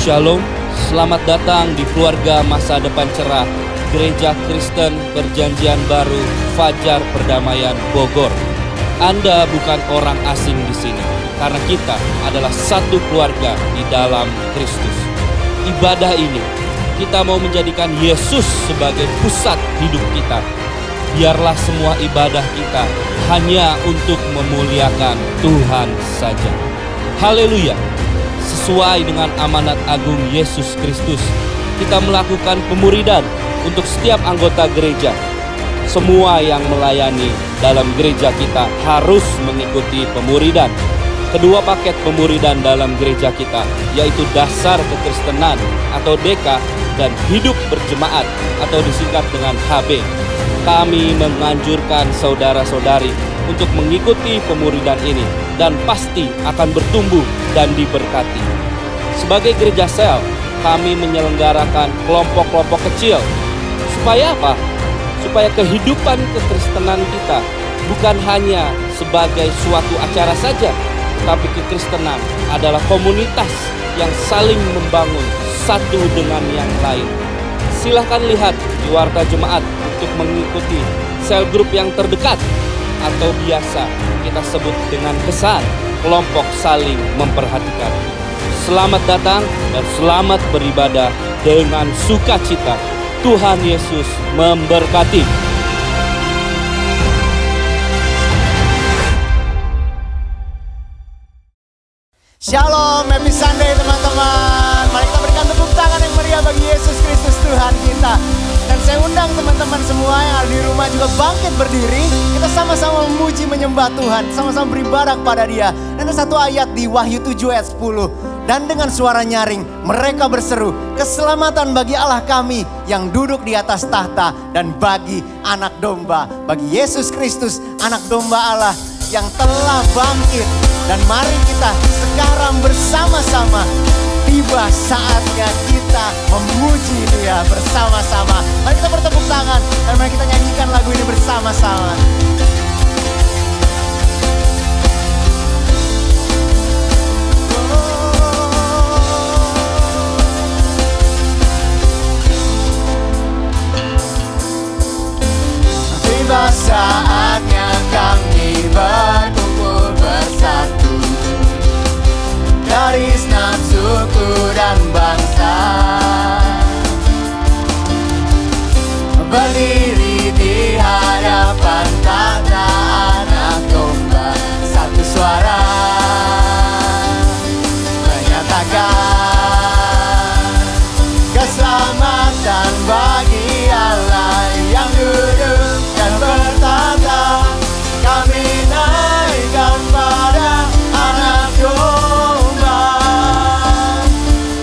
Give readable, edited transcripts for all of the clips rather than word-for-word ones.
Shalom, selamat datang di keluarga masa depan cerah Gereja Kristen Perjanjian Baru Fajar Perdamaian Bogor. Anda bukan orang asing di sini, karena kita adalah satu keluarga di dalam Kristus. Ibadah ini, kita mau menjadikan Yesus sebagai pusat hidup kita. Biarlah semua ibadah kita hanya untuk memuliakan Tuhan saja. Haleluya! Sesuai dengan amanat agung Yesus Kristus, kita melakukan pemuridan untuk setiap anggota gereja. Semua yang melayani dalam gereja kita harus mengikuti pemuridan. Kedua paket pemuridan dalam gereja kita, yaitu dasar kekristenan atau DK dan hidup berjemaat atau disingkat dengan HB. Kami menganjurkan saudara-saudari untuk mengikuti pemuridan ini dan pasti akan bertumbuh dan diberkati. Sebagai gereja sel, kami menyelenggarakan kelompok-kelompok kecil. Supaya apa? Supaya kehidupan kekristenan kita bukan hanya sebagai suatu acara saja, tapi kekristenan adalah komunitas yang saling membangun satu dengan yang lain. Silahkan lihat di Warta Jemaat untuk mengikuti sel grup yang terdekat, atau biasa kita sebut dengan kesan kelompok saling memperhatikan. Selamat datang dan selamat beribadah dengan sukacita. Tuhan Yesus memberkati. Shalom, happy Sunday teman-teman. Mari kita berikan tepuk tangan yang meriah bagi Yesus Kristus Tuhan kita. Dan saya undang teman-teman semua yang ada di rumah juga bangkit berdiri. Kita sama-sama memuji menyembah Tuhan, sama-sama beribadah kepada Dia. Dan ada satu ayat di Wahyu 7 ayat 10. Dan dengan suara nyaring mereka berseru, keselamatan bagi Allah kami yang duduk di atas tahta dan bagi anak domba. Bagi Yesus Kristus anak domba Allah yang telah bangkit. Dan mari kita sekarang bersama-sama, tiba saatnya kita memuji Dia bersama-sama. Mari kita bertepuk tangan dan mari kita nyanyikan lagu ini bersama-sama. Tiba saatnya kami berkumpul bersatu, dari enam suku dan bangsa, berdiri di hadapan tahta anak domba, satu suara menyatakan keselamatan bagi Allah yang duduk dan bertahta. Kami naikkan pada anak domba,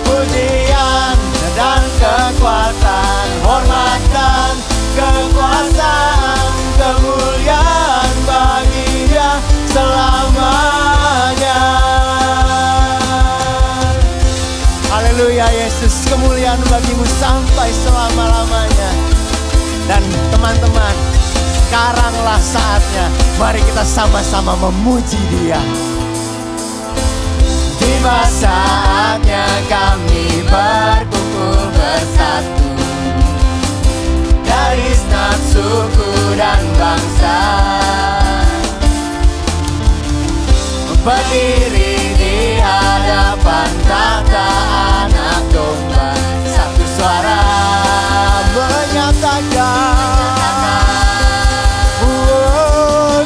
pujian dan kekuatan, hormat dan kekuasaan, kemuliaan bagi Dia selamanya. Haleluya Yesus, kemuliaan bagimu sampai selama-lamanya. Dan teman-teman, sekaranglah saatnya, mari kita sama-sama memuji Dia. Tiba saatnya kami berkumpul bersatu, dari enam suku dan bangsa, berdiri di hadapan tahta anak domba, satu suara menyatakan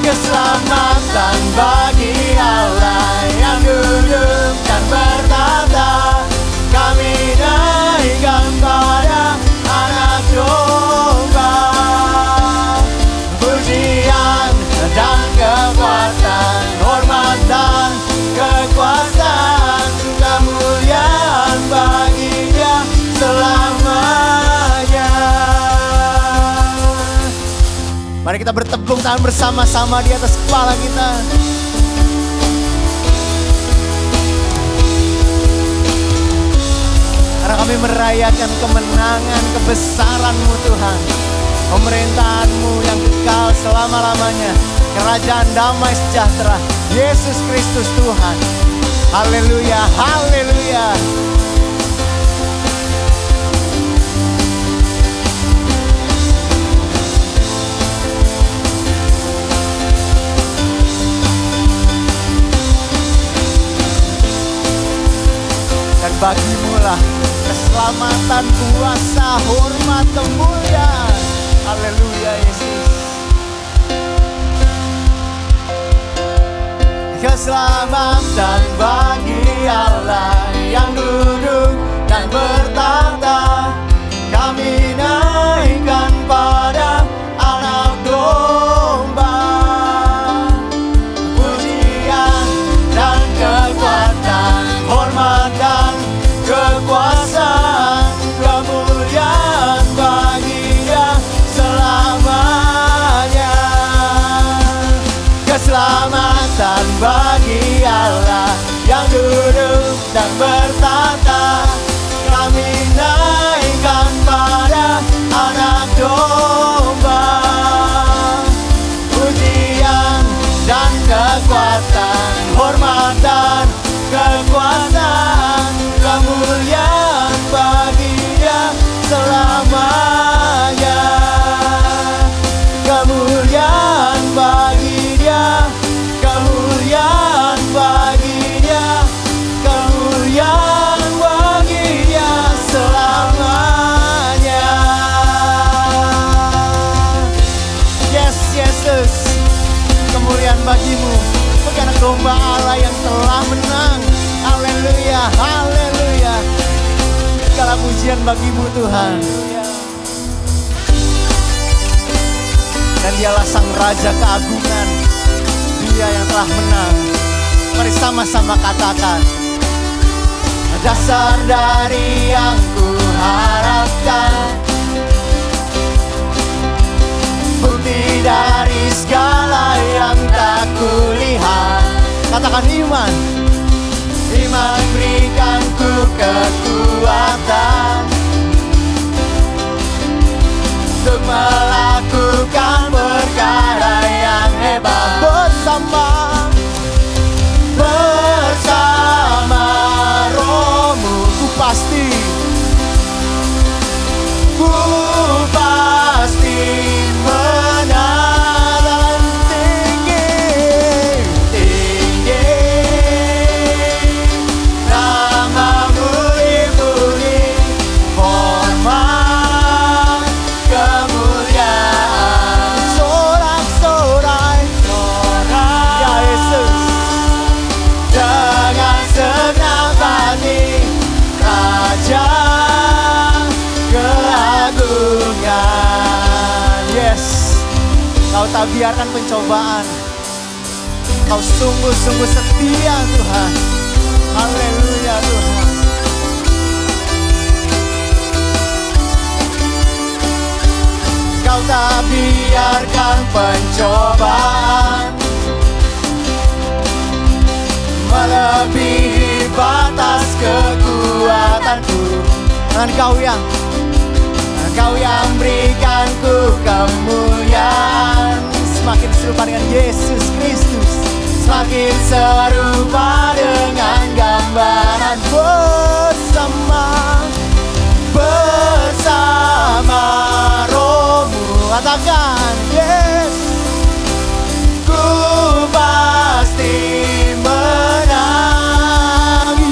keselamatan bagi Allah yang duduk dan bertahta. Kami naikkan pada anak domba, pujian dan kekuatan, hormat dan kekuasaan, kemuliaan bagi Dia selamanya. Mari kita bertepuk tangan bersama-sama di atas kepala kita. Karena kami merayakan kemenangan, kebesaran-Mu Tuhan. Pemerintahan-Mu yang kekal selama-lamanya. Kerajaan damai sejahtera. Yesus Kristus Tuhan. Haleluya, haleluya. Dan bagimu lah keselamatan, kuasa, hormat, kemuliaan. Haleluya Yesus. Keselamatan bagi Allah yang duduk dan bertata. Kami naikkan pada Anak Domba. Pujian dan kekuatan, hormat dan kekuasaan, kemuliaan bagi Dia selamanya. Keselamatan bagi Allah yang duduk dan bertata. Kami naikkan pada Anak Domba. Pujian dan kekuatan, hormat dan kekuasaan, kemuliaan bagi Dia selamanya. Kemuliaan bagi Dia, kemuliaan bagi Dia, kemuliaan bagi Dia selamanya. Yes, Yesus, kemuliaan bagimu, bagi Anak Domba Allah yang telah menang. Haleluya, haleluya. Segala pujian bagimu Tuhan. Dan Dialah Sang Raja keagungan, Dia yang telah menang. Mari sama-sama katakan. Dasar dari yang kuharapkan, bukti dari segala yang tak kulihat. Katakan iman. Iman berikan ku kekuatan untuk melakukan perkara yang hebat. Bersama Rohmu ku pasti menang tinggi, namamu dipuji, hormat, kemuliaan, sorak-sorai ya Yesus. Dengan senang hati, Raja keagungan. Yes, Kau tak biarkan pencobaan. Kau sungguh-sungguh setia Tuhan. Haleluya Tuhan. Kau tak biarkan pencobaan melebihi batas kekuatanku. Dan Kau yang berikan ku kemuliaan. Semakin serupa dengan Yesus Kristus, semakin serupa dengan gambaran. Bersama Rohmu. Katakan yes. Ku pasti menang.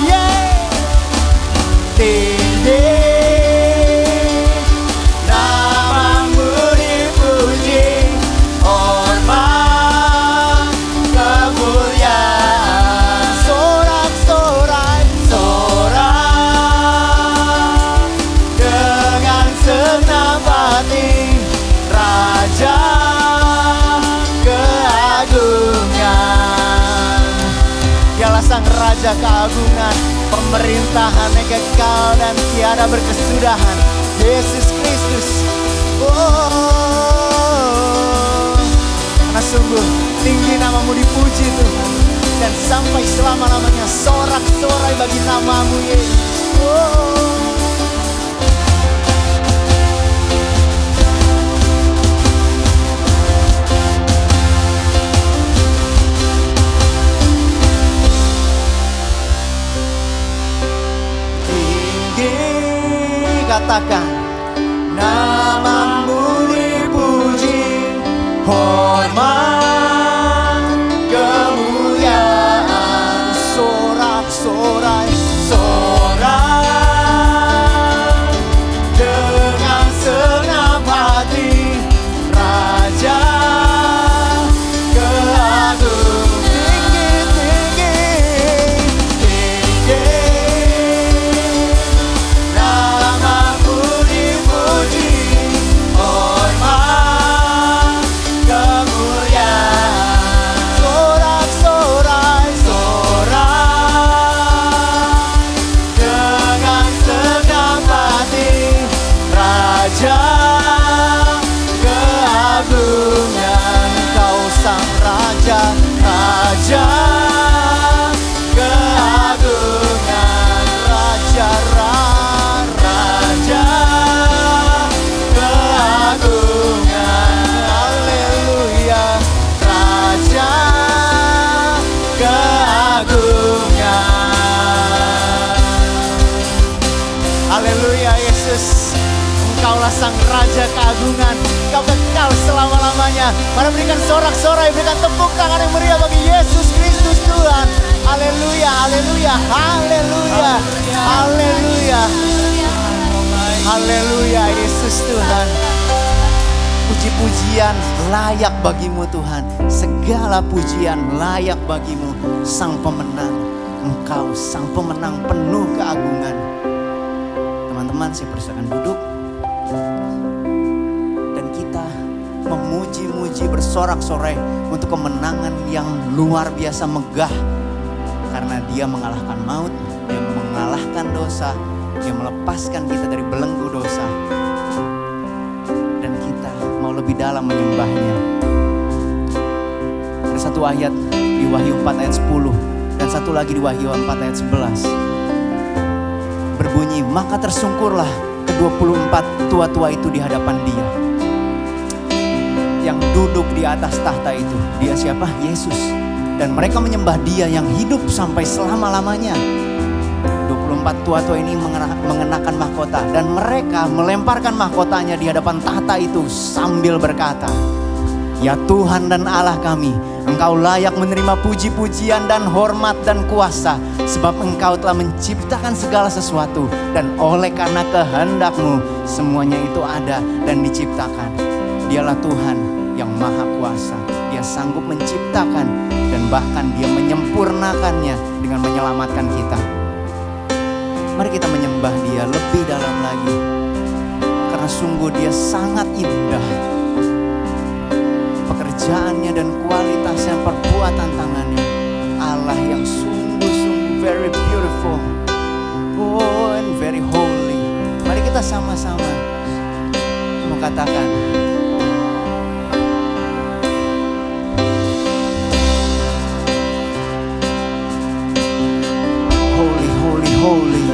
Yeah. Tinggi namamu dipuji, hormat, kemuliaan, sorak-sorai dengan senang hati, Raja keagungan. Dialah Sang Raja keagungan, pemerintahan yang kekal dan tiada berkesudahan, Yesus Kristus. Karena sungguh tinggi namamu dipuji Tuhan, dan sampai selama-lamanya sorak-sorai bagi namamu Yesus. Katakan namamu dipuji, hormat, kemuliaan, sorak-sorai Yesus. Engkaulah sang Raja keagungan, Engkau kekal selama-lamanya. Mari berikan sorak-sorai, berikan tepuk tangan yang meriah bagi Yesus Kristus Tuhan. Haleluya, haleluya, haleluya, haleluya, haleluya. Yesus Tuhan, puji-pujian layak bagimu Tuhan. Segala pujian layak bagimu, sang pemenang. Engkau sang pemenang penuh keagungan. Teman-teman, saya persilakan duduk. Dan kita memuji-muji bersorak-sorai untuk kemenangan yang luar biasa megah. Karena dia mengalahkan maut, dia mengalahkan dosa, dia melepaskan kita dari belenggu dosa. Dan kita mau lebih dalam menyembahnya. Ada satu ayat di Wahyu 4 ayat 10 dan satu lagi di Wahyu 4 ayat 11. Berbunyi, maka tersungkurlah ke-24 tua-tua itu di hadapan dia. Yang duduk di atas tahta itu, dia siapa? Yesus. Dan mereka menyembah dia yang hidup sampai selama-lamanya. 24 tua-tua ini mengenakan mahkota. Dan mereka melemparkan mahkotanya di hadapan tahta itu sambil berkata, ya Tuhan dan Allah kami, Engkau layak menerima puji-pujian dan hormat dan kuasa. Sebab Engkau telah menciptakan segala sesuatu. Dan oleh karena kehendak-Mu semuanya itu ada dan diciptakan. Dialah Tuhan yang maha kuasa. Dia sanggup menciptakan dan bahkan dia menyempurnakannya dengan menyelamatkan kita. Mari kita menyembah dia lebih dalam lagi. Karena sungguh dia sangat indah. Pekerjaannya dan kualitasnya, perbuatan tangannya. Allah yang sungguh-sungguh very beautiful. Oh, and very holy. Mari kita sama-sama mengatakan, holy, holy, holy.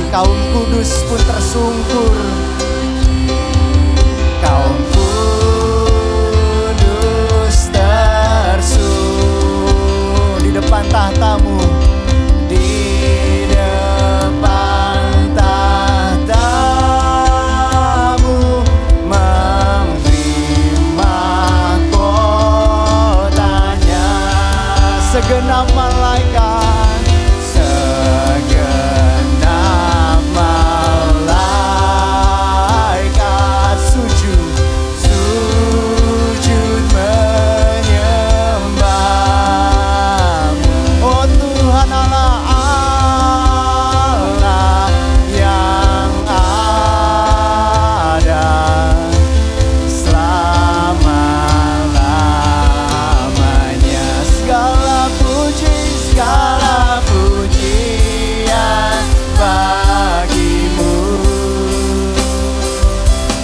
Kaum kudus pun tersungkur. Kaum kudus tersungkur di depan tahta tahtamu, di depan tahtamu memberi mahkotanya. Segenap malaikat, segenap malaikat sujud menyembahmu. Oh Tuhan Allah, Allah yang ada selama-lamanya. Segala pujian bagimu.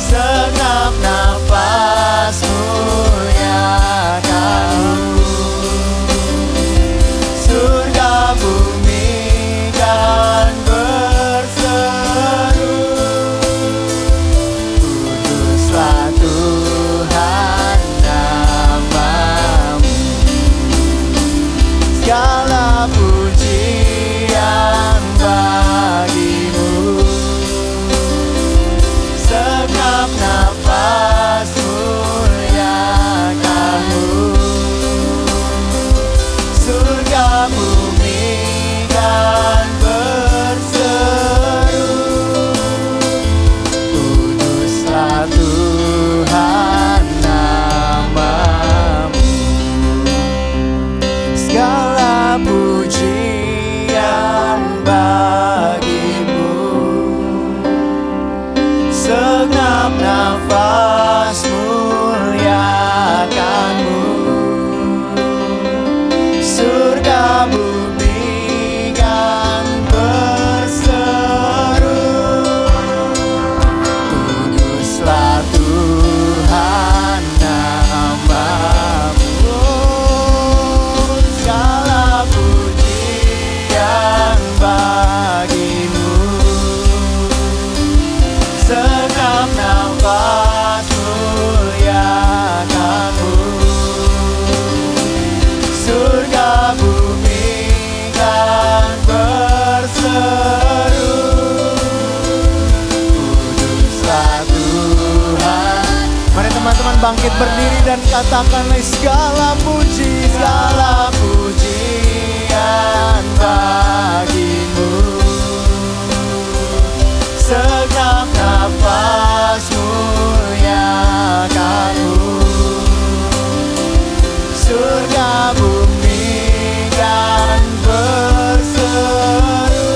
Segenap nafas muliakanmu. Surga bumi kan berseru, kuduslah Tuhan namamu. Segala pujian bagimu. Segenap nafas muliakanmu. Surga bumi kan berseru, kuduslah Tuhan namamu. Segala pujian bagimu. Segenap nafas muliakanmu. Surga bumi kan berseru, kuduslah Tuhan namamu. Segala pujian bagimu. Segenap nafas muliakanmu. Surga bumi kan berseru, kuduslah Tuhan. Mari teman-teman bangkit berdiri dan katakanlah segala pujian bagimu. Segenap nafas muliakanmu. Surga bumi kan berseru,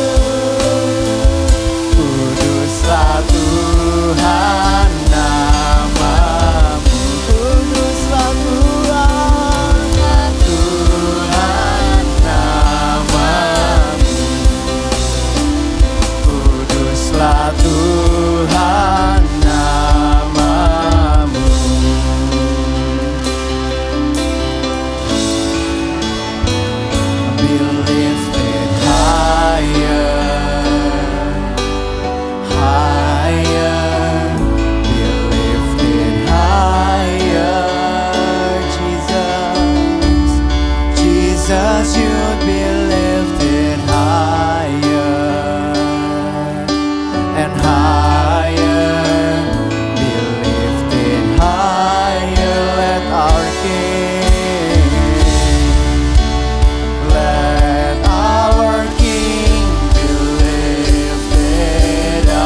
kuduslah Tuhan namamu. Kuduslah Tuhan namamu. Kuduslah Tuhan namamu. Be lifted higher, higher. Be lifted higher, Jesus. Jesus, you'd be lifted higher and higher. Be lifted higher, let our King, let our King be lifted up.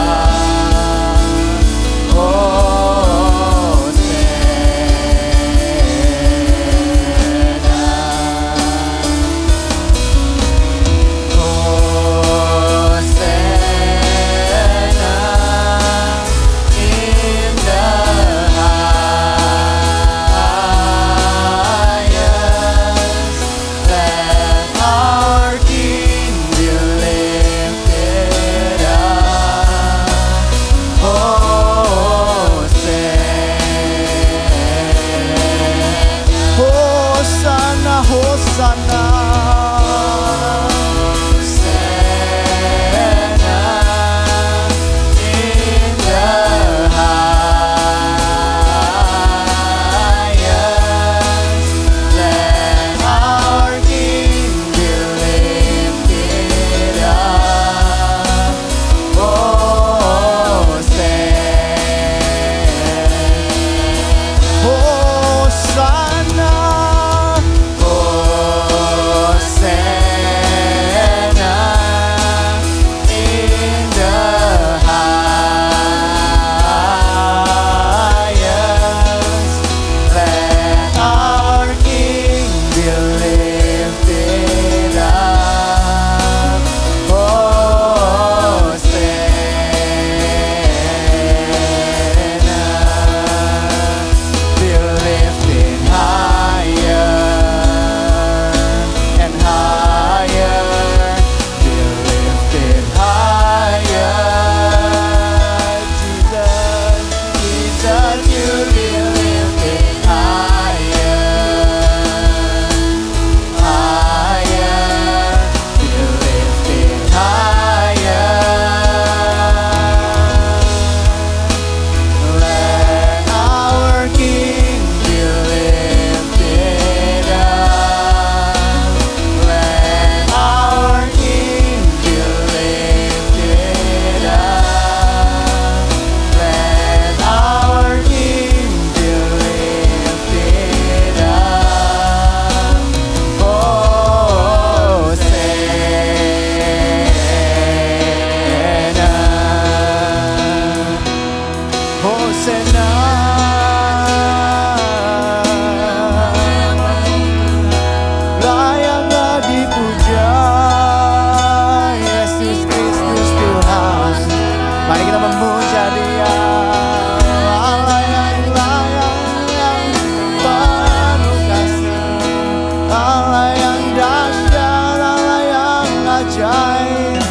Allah yang dahsyat, Allah yang ajaib.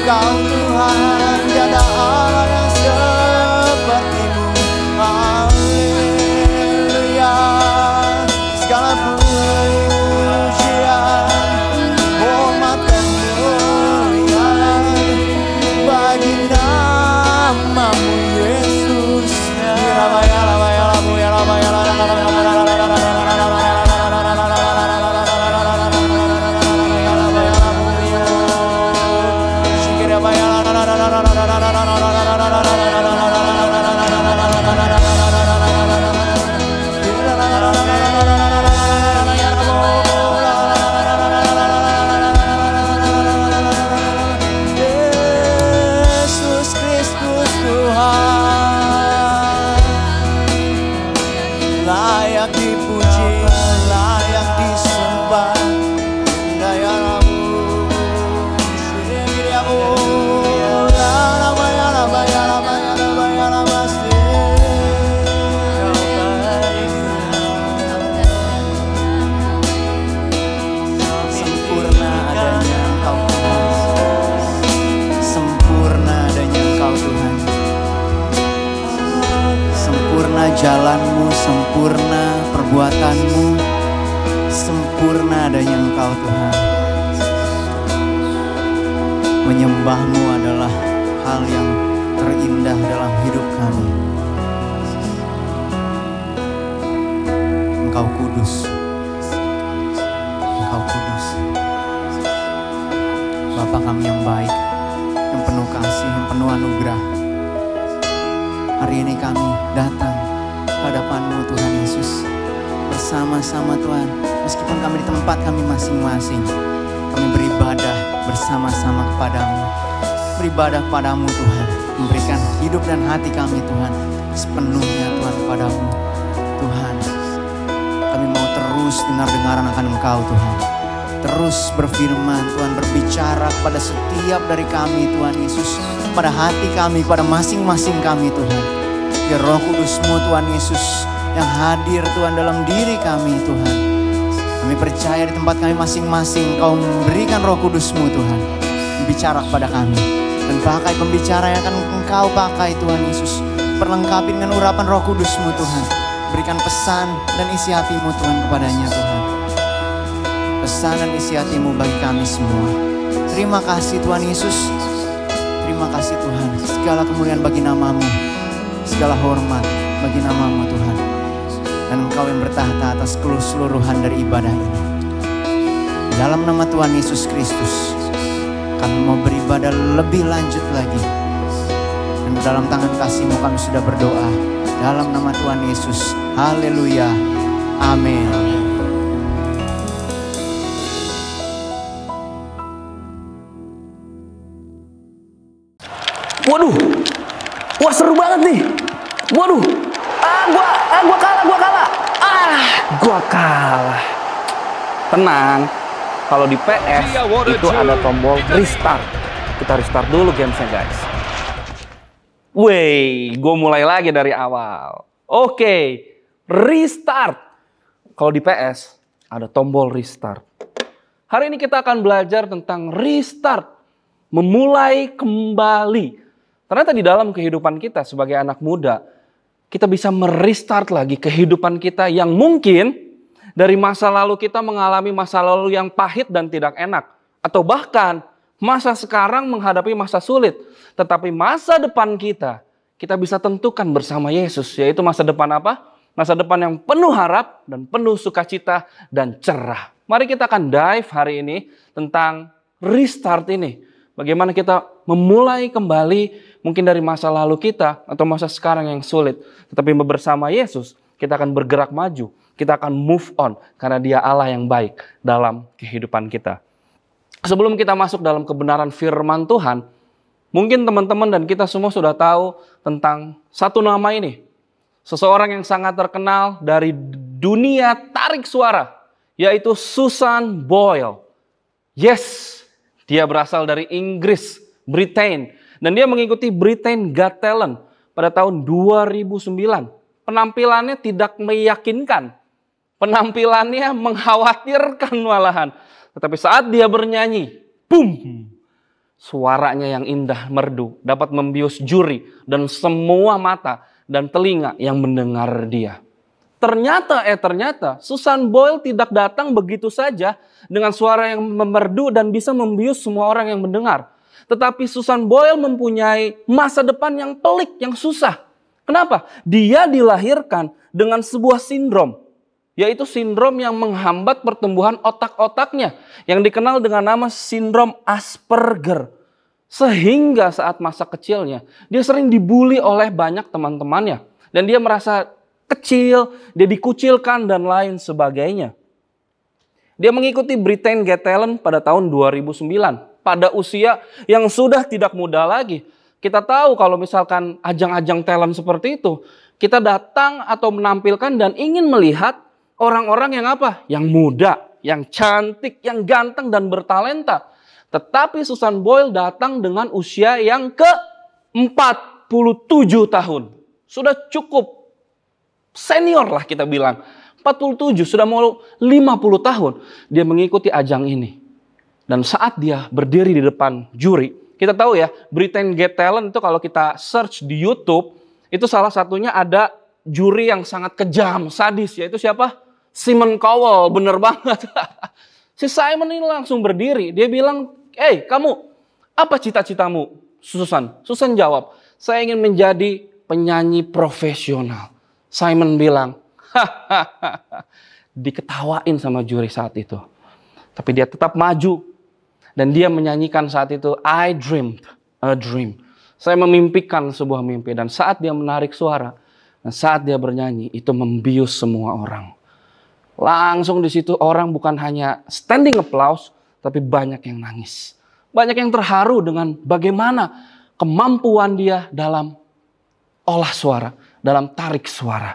Kau Tuhan, tiada Allah yang seperti-Mu. Haleluya. Segala pujian, hormat dan kemuliaan bagi nama-Mu Yesus. Yesus Kristus Tuhan, layak dipuji, layak disembah. Jalan-Mu sempurna, perbuatan-Mu sempurna adanya Engkau Tuhan. Menyembah-Mu adalah hal yang terindah dalam hidup kami. Engkau kudus, Engkau kudus. Bapa kami yang baik, yang penuh kasih, yang penuh anugerah. Hari ini kami datang hadapan-Mu Tuhan Yesus, bersama-sama Tuhan, meskipun kami di tempat kami masing-masing, kami beribadah bersama-sama kepadamu, beribadah kepadamu Tuhan, memberikan hidup dan hati kami Tuhan, sepenuhnya Tuhan kepadamu. Tuhan, kami mau terus dengar-dengaran akan Engkau Tuhan, terus berfirman Tuhan, berbicara kepada setiap dari kami Tuhan Yesus, pada hati kami, pada masing-masing kami Tuhan. Biar Roh Kudus-Mu Tuhan Yesus yang hadir Tuhan dalam diri kami Tuhan. Kami percaya di tempat kami masing-masing Kau memberikan Roh Kudus-Mu Tuhan, bicara kepada kami. Dan pakai pembicara yang akan Engkau pakai Tuhan Yesus, perlengkapi dengan urapan Roh Kudus-Mu Tuhan. Berikan pesan dan isi hati-Mu Tuhan kepadanya Tuhan. Pesan dan isi hati-Mu bagi kami semua. Terima kasih Tuhan Yesus. Terima kasih Tuhan. Segala kemuliaan bagi nama-Mu, segala hormat bagi nama-Mu Tuhan. Dan Engkau yang bertahta atas keseluruhan dari ibadah ini. Dalam nama Tuhan Yesus Kristus, kami mau beribadah lebih lanjut lagi. Dan dalam tangan kasih-Mu kami sudah berdoa. Dalam nama Tuhan Yesus. Haleluya. Amin. Waduh, wah seru banget nih. Waduh, gua kalah. Tenang, kalau di PS itu ada tombol restart. Kita restart dulu gamesnya guys. Wey, gue mulai lagi dari awal. Oke, restart. Kalau di PS ada tombol restart. Hari ini kita akan belajar tentang restart, memulai kembali. Ternyata di dalam kehidupan kita sebagai anak muda, kita bisa merestart lagi kehidupan kita yang mungkin dari masa lalu kita mengalami masa lalu yang pahit dan tidak enak. Atau bahkan masa sekarang menghadapi masa sulit. Tetapi masa depan kita bisa tentukan bersama Yesus. Yaitu masa depan apa? Masa depan yang penuh harap dan penuh sukacita dan cerah. Mari kita akan dive hari ini tentang restart ini. Bagaimana kita memulai kembali mungkin dari masa lalu kita atau masa sekarang yang sulit. Tetapi bersama Yesus kita akan bergerak maju. Kita akan move on karena Dia Allah yang baik dalam kehidupan kita. Sebelum kita masuk dalam kebenaran firman Tuhan, Mungkin teman-teman dan kita semua sudah tahu tentang satu nama ini. Seseorang yang sangat terkenal dari dunia tarik suara, yaitu Susan Boyle. Yes, dia berasal dari Inggris, Britain. Dan dia mengikuti Britain Got Talent pada tahun 2009. Penampilannya tidak meyakinkan. Penampilannya mengkhawatirkan malahan. Tetapi saat dia bernyanyi, boom! Suaranya yang indah merdu dapat membius juri dan semua mata dan telinga yang mendengar dia. Ternyata Susan Boyle tidak datang begitu saja dengan suara yang memerdu dan bisa membius semua orang yang mendengar. Tetapi Susan Boyle mempunyai masa depan yang pelik, yang susah. Kenapa? Dia dilahirkan dengan sebuah sindrom, yaitu sindrom yang menghambat pertumbuhan otak-otaknya, yang dikenal dengan nama sindrom Asperger. Sehingga saat masa kecilnya, dia sering dibully oleh banyak teman-temannya. Dan dia merasa kecil, dia dikucilkan dan lain sebagainya. Dia mengikuti Britain Got Talent pada tahun 2009. Pada usia yang sudah tidak muda lagi. Kita tahu kalau misalkan ajang-ajang talent seperti itu, kita datang atau menampilkan dan ingin melihat orang-orang yang apa? Yang muda, yang cantik, yang ganteng dan bertalenta. Tetapi Susan Boyle datang dengan usia yang ke-47 tahun. Sudah cukup senior lah kita bilang. 47, sudah mau 50 tahun dia mengikuti ajang ini. Dan saat dia berdiri di depan juri, kita tahu ya, Britain Got Talent itu kalau kita search di YouTube, itu salah satunya ada juri yang sangat kejam, sadis, yaitu siapa? Simon Cowell, bener banget. Si Simon ini langsung berdiri, dia bilang, kamu, apa cita-citamu, Susan? Susan jawab, saya ingin menjadi penyanyi profesional. Simon bilang, diketawain sama juri saat itu. Tapi dia tetap maju. Dan dia menyanyikan saat itu, I dreamed a dream. Saya memimpikan sebuah mimpi. Dan saat dia menarik suara, dan saat dia bernyanyi, itu membius semua orang. Langsung di situ orang bukan hanya standing applause, tapi banyak yang nangis. Banyak yang terharu dengan bagaimana kemampuan dia dalam olah suara, dalam tarik suara.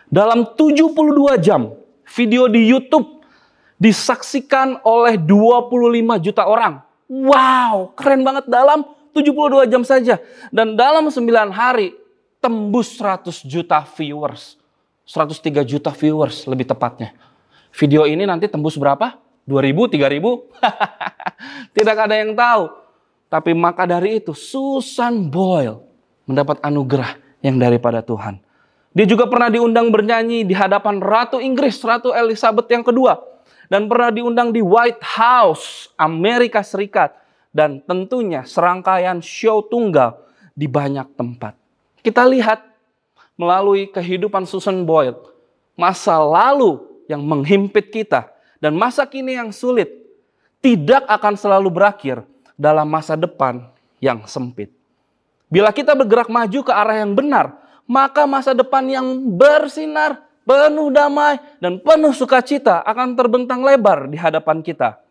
Dalam 72 jam, video di YouTube disaksikan oleh 25 juta orang. Wow, keren banget dalam 72 jam saja. Dan dalam 9 hari tembus 100 juta viewers. 103 juta viewers lebih tepatnya. Video ini nanti tembus berapa? 2.000, 3.000? Tidak ada yang tahu. Tapi maka dari itu Susan Boyle mendapat anugerah yang daripada Tuhan. Dia juga pernah diundang bernyanyi di hadapan Ratu Inggris, Ratu Elizabeth yang kedua. Dan pernah diundang di White House, Amerika Serikat. Dan tentunya serangkaian show tunggal di banyak tempat. Kita lihat melalui kehidupan Susan Boyle, masa lalu yang menghimpit kita, dan masa kini yang sulit, tidak akan selalu berakhir dalam masa depan yang sempit. Bila kita bergerak maju ke arah yang benar, maka masa depan yang bersinar, penuh damai, dan penuh sukacita akan terbentang lebar di hadapan kita.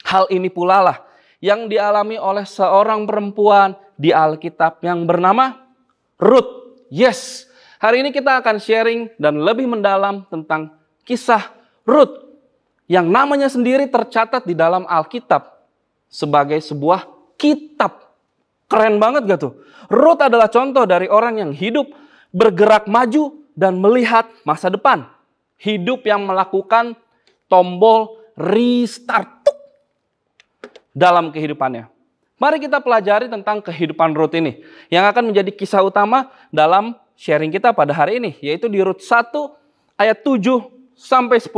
Hal ini pula lah yang dialami oleh seorang perempuan di Alkitab yang bernama Ruth. Yes, hari ini kita akan sharing dan lebih mendalam tentang kisah Ruth yang namanya sendiri tercatat di dalam Alkitab sebagai sebuah kitab. Keren banget gak tuh? Ruth adalah contoh dari orang yang hidup bergerak maju dan melihat masa depan. Hidup yang melakukan tombol restart dalam kehidupannya. Mari kita pelajari tentang kehidupan Ruth ini. Yang akan menjadi kisah utama dalam sharing kita pada hari ini. Yaitu di Ruth 1 ayat 7 sampai 10.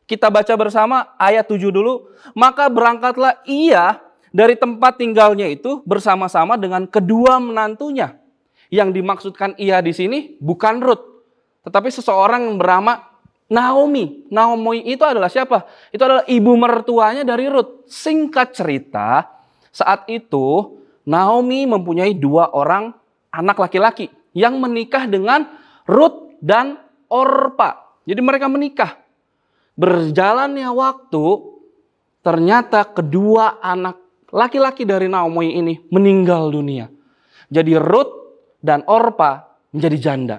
Kita baca bersama ayat 7 dulu. Maka berangkatlah ia dari tempat tinggalnya itu bersama-sama dengan kedua menantunya. Yang dimaksudkan ia di sini bukan Ruth, tetapi seseorang yang bernama Naomi. Naomi itu adalah siapa? Itu adalah ibu mertuanya dari Ruth. Singkat cerita, saat itu Naomi mempunyai 2 orang anak laki-laki yang menikah dengan Ruth dan Orpa. Jadi mereka menikah. Berjalannya waktu, ternyata kedua anak laki-laki dari Naomi ini meninggal dunia. Jadi Ruth dan Orpa menjadi janda.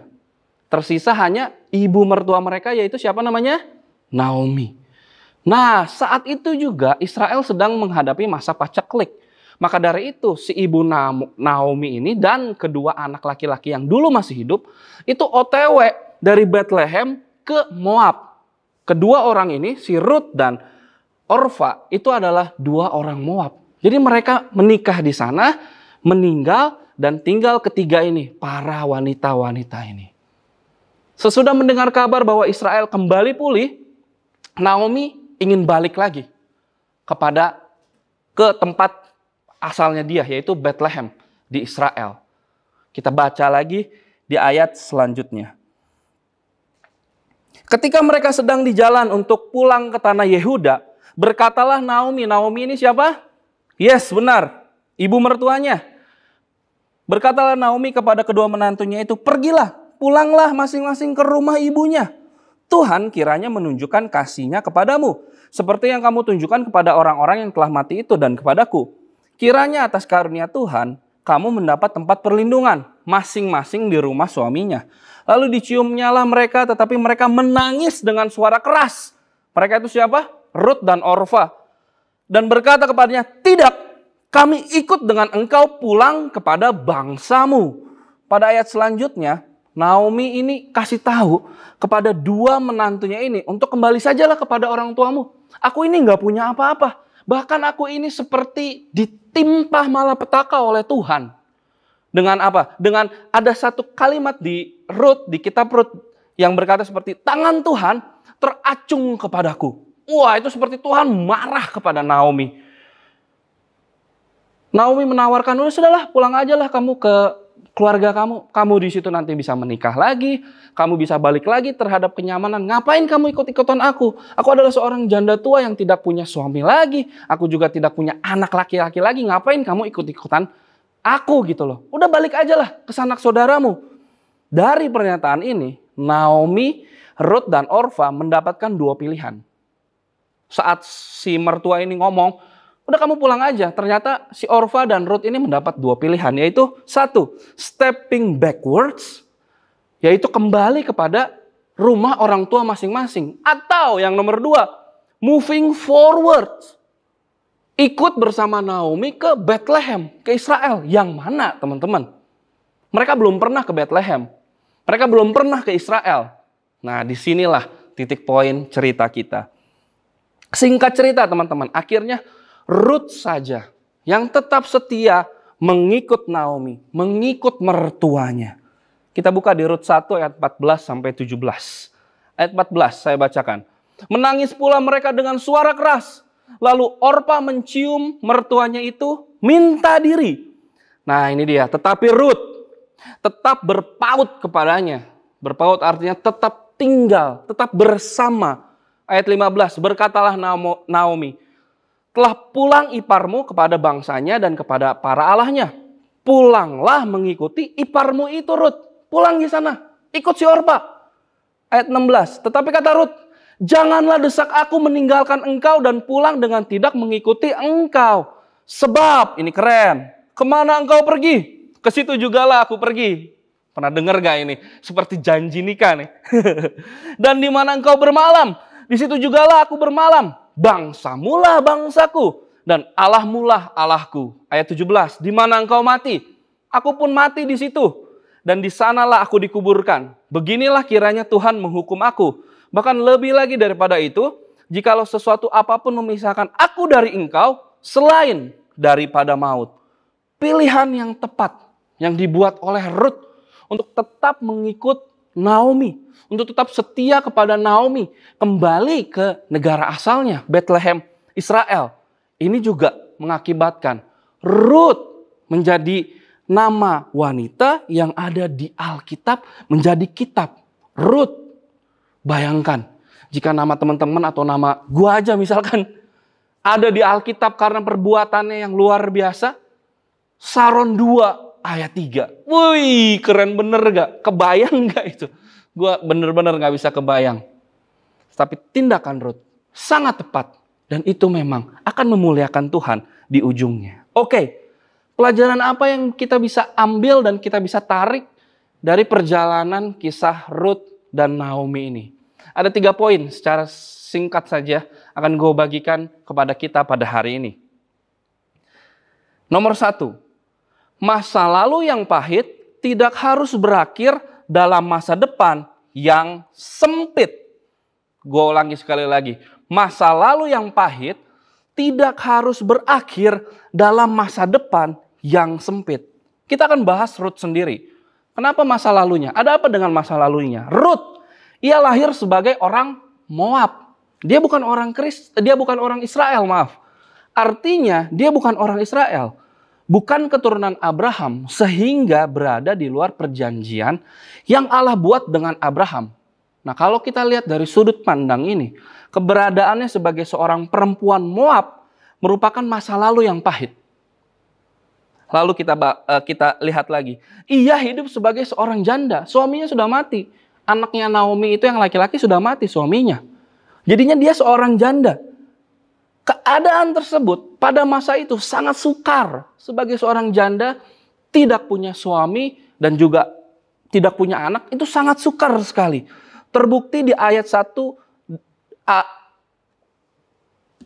Tersisa hanya ibu mertua mereka, yaitu siapa namanya? Naomi. Nah, saat itu juga Israel sedang menghadapi masa paceklik. Maka dari itu si ibu Naomi ini dan kedua anak laki-laki yang dulu masih hidup itu OTW dari Bethlehem ke Moab. Kedua orang ini, si Ruth dan Orfa, itu adalah dua orang Moab. Jadi mereka menikah di sana, meninggal, dan tinggal ketiga ini, para wanita-wanita ini. Sesudah mendengar kabar bahwa Israel kembali pulih, Naomi ingin balik lagi ke tempat asalnya dia, yaitu Bethlehem di Israel. Kita baca lagi di ayat selanjutnya. Ketika mereka sedang di jalan untuk pulang ke tanah Yehuda, berkatalah Naomi. Naomi ini siapa? Yes, benar. Ibu mertuanya. Berkatalah Naomi kepada kedua menantunya itu, pergilah, pulanglah masing-masing ke rumah ibunya. Tuhan kiranya menunjukkan kasih-Nya kepadamu, seperti yang kamu tunjukkan kepada orang-orang yang telah mati itu dan kepadaku. Kiranya atas karunia Tuhan, kamu mendapat tempat perlindungan, masing-masing di rumah suaminya. Lalu diciumnyalah mereka, tetapi mereka menangis dengan suara keras. Mereka itu siapa? Ruth dan Orfa. Dan berkata kepadanya, tidak, kami ikut dengan engkau pulang kepada bangsamu. Pada ayat selanjutnya, Naomi ini kasih tahu kepada dua menantunya ini, untuk kembali sajalah kepada orang tuamu. Aku ini nggak punya apa-apa. Bahkan aku ini seperti ditimpa malapetaka oleh Tuhan. Dengan apa? Dengan ada satu kalimat di Ruth, di kitab Ruth, yang berkata seperti, tangan Tuhan teracung kepadaku. Wah, itu seperti Tuhan marah kepada Naomi. Naomi menawarkan, sudahlah, pulang aja lah kamu ke keluarga kamu. Kamu di situ nanti bisa menikah lagi. Kamu bisa balik lagi terhadap kenyamanan. Ngapain kamu ikut-ikutan aku? Aku adalah seorang janda tua yang tidak punya suami lagi. Aku juga tidak punya anak laki-laki lagi. Ngapain kamu ikut-ikutan aku gitu loh. Udah balik aja lah ke sanak saudaramu. Dari pernyataan ini, Naomi, Ruth, dan Orfa mendapatkan dua pilihan. Saat si mertua ini ngomong, udah kamu pulang aja. Ternyata si Orfa dan Ruth ini mendapat dua pilihan. Yaitu satu, stepping backwards. Yaitu kembali kepada rumah orang tua masing-masing. Atau yang nomor dua, moving forward. Ikut bersama Naomi ke Bethlehem, ke Israel. Yang mana teman-teman? Mereka belum pernah ke Bethlehem. Mereka belum pernah ke Israel. Nah, disinilah titik poin cerita kita. Singkat cerita teman-teman, akhirnya Ruth saja yang tetap setia mengikut Naomi, mengikut mertuanya. Kita buka di Ruth 1 ayat 14 sampai 17. Ayat 14 saya bacakan. Menangis pula mereka dengan suara keras. Lalu Orpa mencium mertuanya itu minta diri. Nah, ini dia, tetapi Ruth tetap berpaut kepadanya. Berpaut artinya tetap tinggal, tetap bersama. Ayat 15, berkatalah Naomi, telah pulang iparmu kepada bangsanya dan kepada para allahnya. Pulanglah mengikuti iparmu itu, Ruth. Pulang di sana, ikut si Orpa. Ayat 16, tetapi kata Ruth, janganlah desak aku meninggalkan engkau dan pulang dengan tidak mengikuti engkau. Sebab, ini keren, kemana engkau pergi? Ke situ jugalah aku pergi. Pernah dengar gak ini? Seperti janji nikah nih. Dan di mana engkau bermalam? Di situ jugalah aku bermalam. Bangsamulah bangsaku dan Allahmulah Allahku. Ayat 17. Di mana engkau mati? Aku pun mati di situ. Dan di sanalah aku dikuburkan. Beginilah kiranya Tuhan menghukum aku. Bahkan lebih lagi daripada itu, jikalau sesuatu apapun memisahkan aku dari engkau selain daripada maut. Pilihan yang tepat yang dibuat oleh Ruth untuk tetap mengikut Naomi, untuk tetap setia kepada Naomi, kembali ke negara asalnya, Bethlehem, Israel. Ini juga mengakibatkan Ruth menjadi nama wanita yang ada di Alkitab menjadi kitab. Ruth. Bayangkan, jika nama teman-teman atau nama gua aja misalkan ada di Alkitab karena perbuatannya yang luar biasa. Saron 2 ayat 3. Wih, keren bener gak? Kebayang gak itu? Gua bener-bener gak bisa kebayang. Tapi tindakan Ruth sangat tepat Dan itu memang akan memuliakan Tuhan di ujungnya. Oke, pelajaran apa yang kita bisa ambil dan kita bisa tarik dari perjalanan kisah Ruth dan Naomi ini? Ada 3 poin secara singkat saja akan gue bagikan kepada kita pada hari ini. Nomor 1, masa lalu yang pahit tidak harus berakhir dalam masa depan yang sempit. Gue ulangi sekali lagi. Masa lalu yang pahit tidak harus berakhir dalam masa depan yang sempit. Kita akan bahas Ruth sendiri. Kenapa masa lalunya? Ada apa dengan masa lalunya? Ruth, ia lahir sebagai orang Moab. Dia bukan orang Israel, maaf. Artinya dia bukan orang Israel. Bukan keturunan Abraham sehingga berada di luar perjanjian yang Allah buat dengan Abraham. Nah, kalau kita lihat dari sudut pandang ini, keberadaannya sebagai seorang perempuan Moab merupakan masa lalu yang pahit. Lalu kita lihat lagi. Ia hidup sebagai seorang janda. Suaminya sudah mati. Anaknya Naomi itu yang laki-laki sudah mati suaminya. Jadinya dia seorang janda. Keadaan tersebut pada masa itu sangat sukar. Sebagai seorang janda, tidak punya suami dan juga tidak punya anak, itu sangat sukar sekali. Terbukti di ayat 1,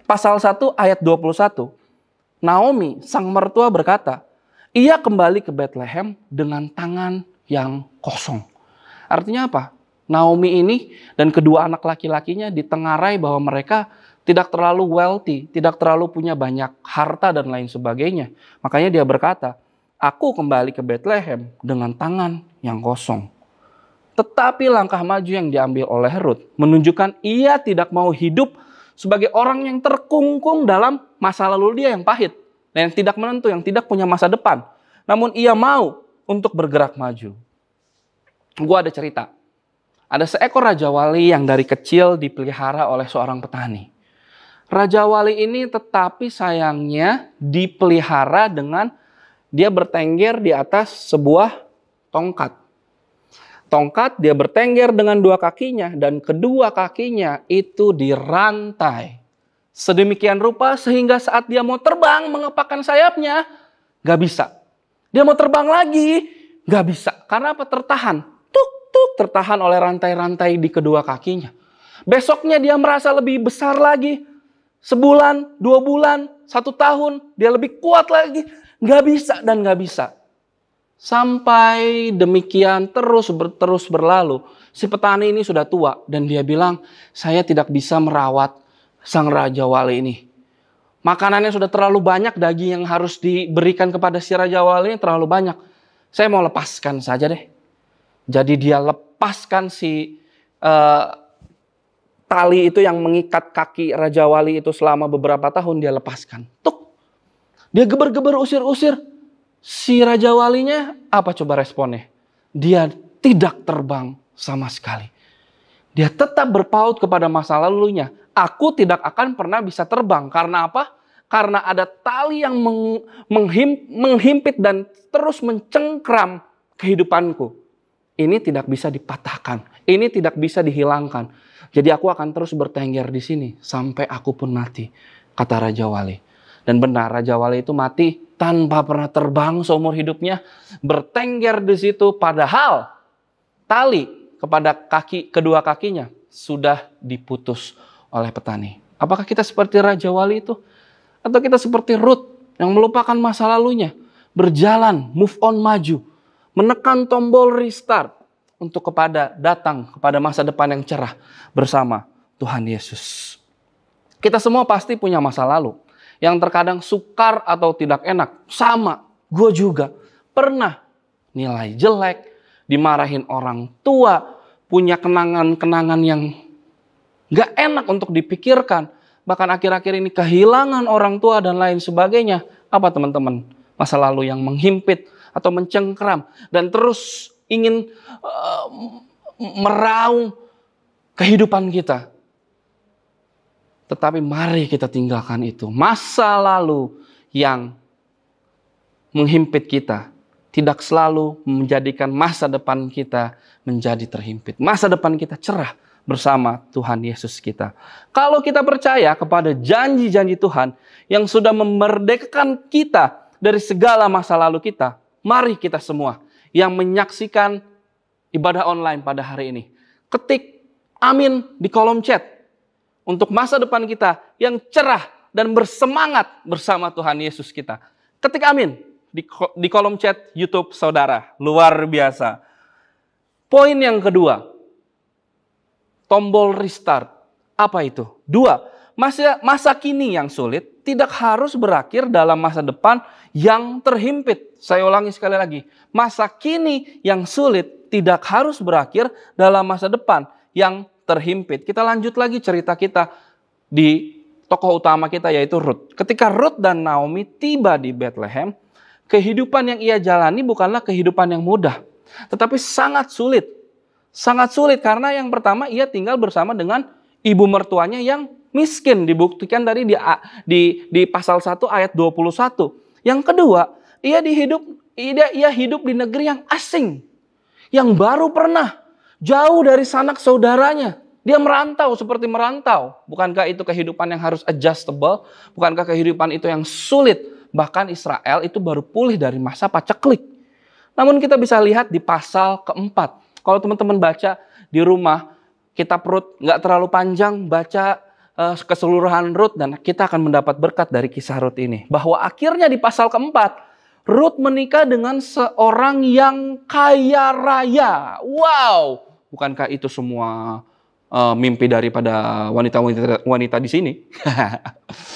pasal 1 ayat 21. Naomi, sang mertua berkata, ia kembali ke Bethlehem dengan tangan yang kosong. Artinya apa? Naomi ini dan kedua anak laki-lakinya ditengarai bahwa mereka tidak terlalu wealthy, tidak terlalu punya banyak harta dan lain sebagainya. Makanya dia berkata, aku kembali ke Bethlehem dengan tangan yang kosong. Tetapi langkah maju yang diambil oleh Ruth menunjukkan ia tidak mau hidup sebagai orang yang terkungkung dalam masa lalu dia yang pahit. Dan yang tidak menentu, yang tidak punya masa depan. Namun ia mau untuk bergerak maju. Gue ada cerita. Ada seekor Raja Wali yang dari kecil dipelihara oleh seorang petani. Raja Wali ini tetapi sayangnya dipelihara dengan dia bertengger di atas sebuah tongkat. Tongkat dia bertengger dengan 2 kakinya dan kedua kakinya itu dirantai. Sedemikian rupa sehingga saat dia mau terbang mengepakkan sayapnya, gak bisa. Dia mau terbang lagi, gak bisa. Karena apa? Tertahan. Tertahan oleh rantai-rantai di kedua kakinya. Besoknya dia merasa lebih besar lagi. Sebulan, 2 bulan, 1 tahun, dia lebih kuat lagi. Gak bisa dan gak bisa. Sampai demikian terus berlalu. Si petani ini sudah tua dan dia bilang, saya tidak bisa merawat sang Raja Wali ini. Makanannya sudah terlalu banyak, daging yang harus diberikan kepada si Raja Wali ini terlalu banyak. Saya mau lepaskan saja deh. Jadi dia lepaskan si tali itu yang mengikat kaki Raja Wali itu selama beberapa tahun, dia lepaskan. Dia geber-geber usir-usir. Si Raja Walinya apa coba responnya? Dia tidak terbang sama sekali. Dia tetap berpaut kepada masa lalunya. Aku tidak akan pernah bisa terbang. Karena apa? Karena ada tali yang menghimpit dan terus mencengkram kehidupanku. Ini tidak bisa dipatahkan. Ini tidak bisa dihilangkan. Jadi aku akan terus bertengger di sini sampai aku pun mati, kata Raja Wali. Dan benar, Raja Wali itu mati tanpa pernah terbang seumur hidupnya, bertengger di situ, padahal tali kepada kedua kakinya sudah diputus oleh petani. Apakah kita seperti Raja Wali itu? Atau kita seperti Ruth yang melupakan masa lalunya, berjalan, move on, maju, menekan tombol restart untuk datang kepada masa depan yang cerah bersama Tuhan Yesus. Kita semua pasti punya masa lalu yang terkadang sukar atau tidak enak. Sama, gue juga pernah nilai jelek, dimarahin orang tua, punya kenangan-kenangan yang gak enak untuk dipikirkan. Bahkan akhir-akhir ini kehilangan orang tua dan lain sebagainya. Apa teman-teman? Masa lalu yang menghimpit atau mencengkram dan terus ingin meraung kehidupan kita. Tetapi mari kita tinggalkan itu. Masa lalu yang menghimpit kita tidak selalu menjadikan masa depan kita menjadi terhimpit. Masa depan kita cerah bersama Tuhan Yesus kita. Kalau kita percaya kepada janji-janji Tuhan yang sudah memerdekakan kita dari segala masa lalu kita, mari kita semua yang menyaksikan ibadah online pada hari ini, ketik amin di kolom chat untuk masa depan kita yang cerah dan bersemangat bersama Tuhan Yesus kita. Ketik amin di kolom chat YouTube saudara. Luar biasa. Poin yang kedua, tombol restart. Apa itu? 2, masa kini yang sulit tidak harus berakhir dalam masa depan yang terhimpit. Saya ulangi sekali lagi. Masa kini yang sulit tidak harus berakhir dalam masa depan yang terhimpit. Kita lanjut lagi cerita kita di tokoh utama kita yaitu Rut. Ketika Rut dan Naomi tiba di Bethlehem, kehidupan yang ia jalani bukanlah kehidupan yang mudah, tetapi sangat sulit. Sangat sulit karena yang pertama ia tinggal bersama dengan ibu mertuanya yang miskin, dibuktikan dari di pasal 1 ayat 21. Yang kedua, ia hidup di negeri yang asing, yang baru pernah jauh dari sanak saudaranya. Dia merantau seperti merantau. Bukankah itu kehidupan yang harus adjustable? Bukankah kehidupan itu yang sulit? Bahkan Israel itu baru pulih dari masa paceklik. Namun kita bisa lihat di pasal keempat. Kalau teman-teman baca di rumah, kitab Rut nggak terlalu panjang, baca keseluruhan Rut dan kita akan mendapat berkat dari kisah Rut ini. Bahwa akhirnya di pasal keempat, Rut menikah dengan seorang yang kaya raya. Wow! Bukankah itu semua mimpi daripada wanita di sini?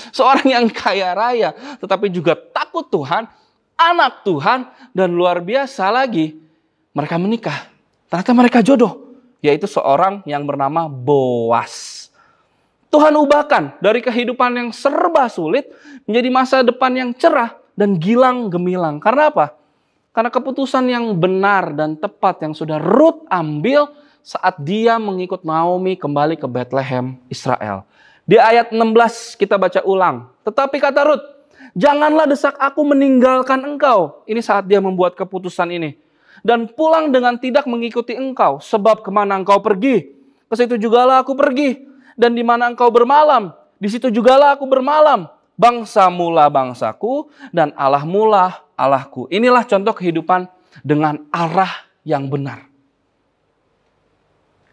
Seorang yang kaya raya, tetapi juga takut Tuhan, anak Tuhan, dan luar biasa lagi, mereka menikah. Ternyata mereka jodoh, yaitu seorang yang bernama Boas. Tuhan ubahkan dari kehidupan yang serba sulit menjadi masa depan yang cerah dan gilang gemilang. Karena apa? Karena keputusan yang benar dan tepat yang sudah Rut ambil saat dia mengikut Naomi kembali ke Bethlehem, Israel. Di ayat 16 kita baca ulang. Tetapi kata Rut, janganlah desak aku meninggalkan engkau. Ini saat dia membuat keputusan ini. Dan pulang dengan tidak mengikuti engkau. Sebab kemana engkau pergi, ke situ jugalah aku pergi. Dan di mana engkau bermalam, di situ jugalah aku bermalam. Bangsamulah bangsaku dan Allahmulah Allahku. Inilah contoh kehidupan dengan arah yang benar.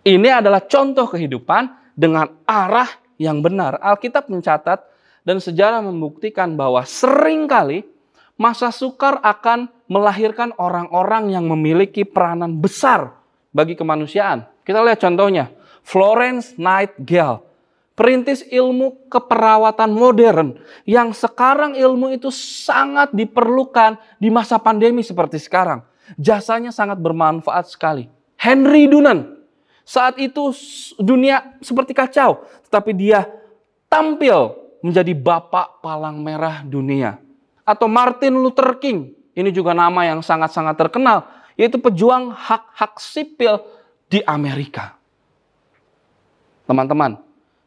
Ini adalah contoh kehidupan dengan arah yang benar. Alkitab mencatat dan sejarah membuktikan bahwa seringkali masa sukar akan melahirkan orang-orang yang memiliki peranan besar bagi kemanusiaan. Kita lihat contohnya, Florence Nightingale, perintis ilmu keperawatan modern yang sekarang ilmu itu sangat diperlukan di masa pandemi seperti sekarang. Jasanya sangat bermanfaat sekali. Henry Dunant, saat itu dunia seperti kacau, tetapi dia tampil menjadi bapak palang merah dunia. Atau Martin Luther King, ini juga nama yang sangat-sangat terkenal, yaitu pejuang hak-hak sipil di Amerika. Teman-teman,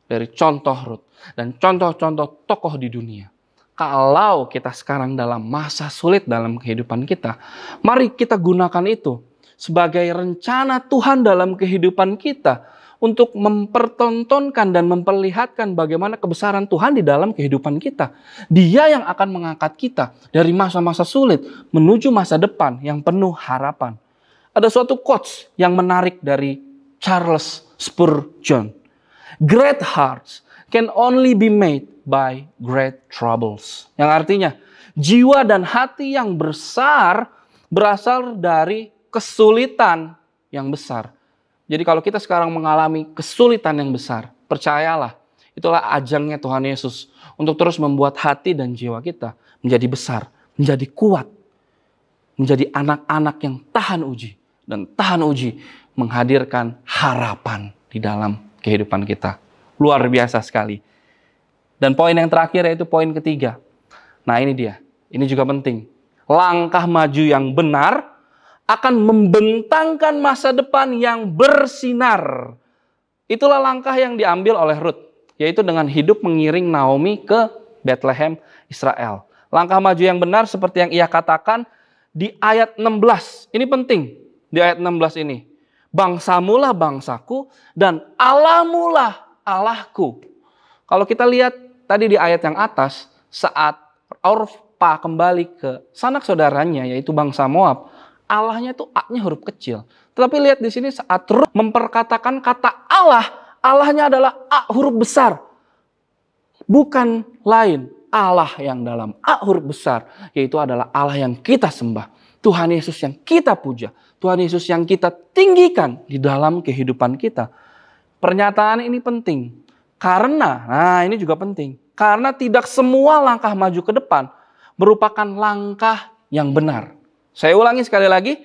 dari contoh Rut dan contoh-contoh tokoh di dunia, kalau kita sekarang dalam masa sulit dalam kehidupan kita, mari kita gunakan itu sebagai rencana Tuhan dalam kehidupan kita untuk mempertontonkan dan memperlihatkan bagaimana kebesaran Tuhan di dalam kehidupan kita. Dia yang akan mengangkat kita dari masa-masa sulit menuju masa depan yang penuh harapan. Ada suatu quotes yang menarik dari Charles Spurgeon. Great hearts can only be made by great troubles. Yang artinya, jiwa dan hati yang besar berasal dari kesulitan yang besar. Jadi kalau kita sekarang mengalami kesulitan yang besar, percayalah, itulah ajangnya Tuhan Yesus untuk terus membuat hati dan jiwa kita menjadi besar, menjadi kuat, menjadi anak-anak yang tahan uji. Dan tahan uji menghadirkan harapan di dalam kehidupan kita. Luar biasa sekali. Dan poin yang terakhir yaitu poin ketiga. Nah ini dia, ini juga penting. Langkah maju yang benar akan membentangkan masa depan yang bersinar. Itulah langkah yang diambil oleh Rut, yaitu dengan hidup mengiring Naomi ke Bethlehem, Israel. Langkah maju yang benar seperti yang ia katakan di ayat 16. Ini penting di ayat 16 ini. Bangsamulah bangsaku dan Allahmulah Allahku. Kalau kita lihat tadi di ayat yang atas, saat Orpa kembali ke sanak saudaranya yaitu bangsa Moab, Allahnya itu A-nya huruf kecil. Tetapi lihat di sini saat Rut memperkatakan kata Allah, Allahnya adalah A huruf besar. Bukan lain Allah yang dalam A huruf besar, yaitu adalah Allah yang kita sembah. Tuhan Yesus yang kita puja. Tuhan Yesus yang kita tinggikan di dalam kehidupan kita. Pernyataan ini penting. Karena, nah ini juga penting. Karena tidak semua langkah maju ke depan merupakan langkah yang benar. Saya ulangi sekali lagi.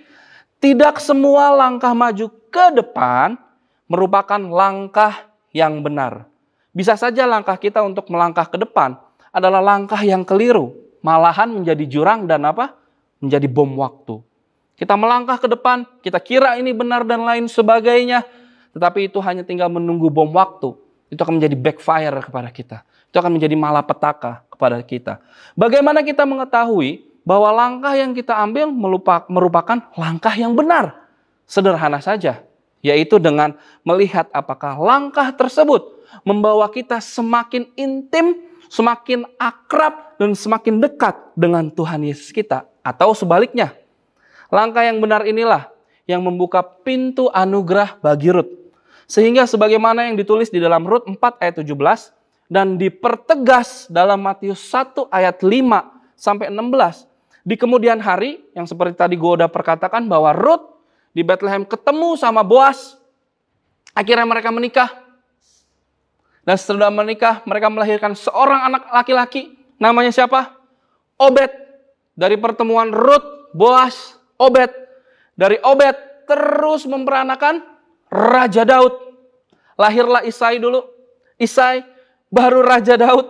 Tidak semua langkah maju ke depan merupakan langkah yang benar. Bisa saja langkah kita untuk melangkah ke depan adalah langkah yang keliru. Malahan menjadi jurang dan apa? Menjadi bom waktu. Kita melangkah ke depan, kita kira ini benar dan lain sebagainya. Tetapi itu hanya tinggal menunggu bom waktu. Itu akan menjadi backfire kepada kita. Itu akan menjadi malapetaka kepada kita. Bagaimana kita mengetahui bahwa langkah yang kita ambil merupakan langkah yang benar? Sederhana saja. Yaitu dengan melihat apakah langkah tersebut membawa kita semakin intim, semakin akrab, dan semakin dekat dengan Tuhan Yesus kita. Atau sebaliknya, langkah yang benar inilah yang membuka pintu anugerah bagi Rut. Sehingga sebagaimana yang ditulis di dalam Rut 4 ayat 17 dan dipertegas dalam Matius 1 ayat 5 sampai 16. Di kemudian hari, yang seperti tadi gue udah perkatakan bahwa Rut di Bethlehem ketemu sama Boas. Akhirnya mereka menikah. Dan setelah menikah, mereka melahirkan seorang anak laki-laki. Namanya siapa? Obed. Dari pertemuan Rut, Boas, Obed. Dari Obed terus memperanakan Raja Daud. Lahirlah Isai dulu. Isai baru Raja Daud.